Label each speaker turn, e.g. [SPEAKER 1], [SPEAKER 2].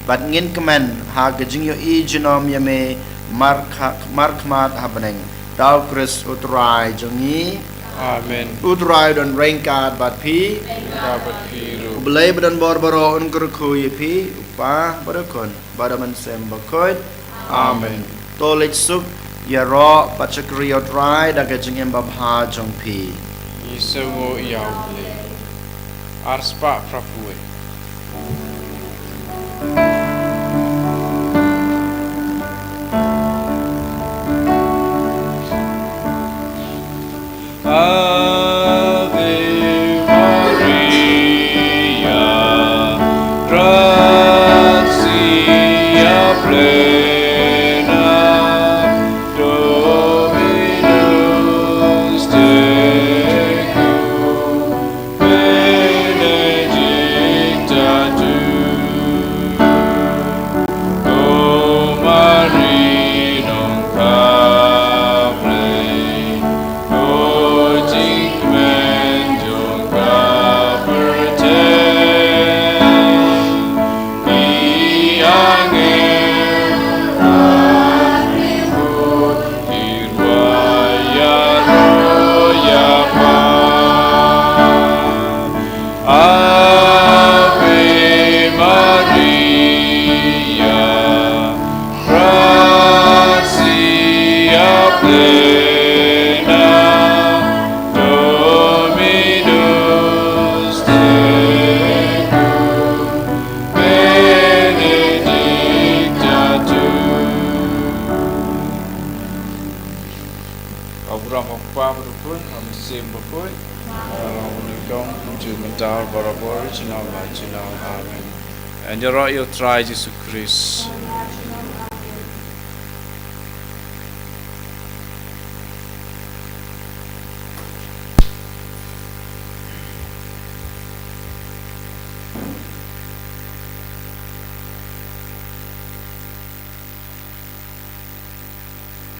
[SPEAKER 1] but ngin kemen ha gejing yo I genom yame markmat habeneng dau Chris utrai jongi
[SPEAKER 2] Amen.
[SPEAKER 1] utrai don rengkat bat pi
[SPEAKER 2] Dapat piru.
[SPEAKER 1] belai badan borboro un kurku pi upa barakon badaman sem Bakhuid amen tolit suk yaro bachakri utrai da gejing em babha jong pi
[SPEAKER 2] Isewo yaule. Arspa prapue. Ave Maria, gratia plena, Dominus tecum, benedicta tu, O Maria non capre, Bakhuid, Amen. And you're right, you'll try Jesus Christ.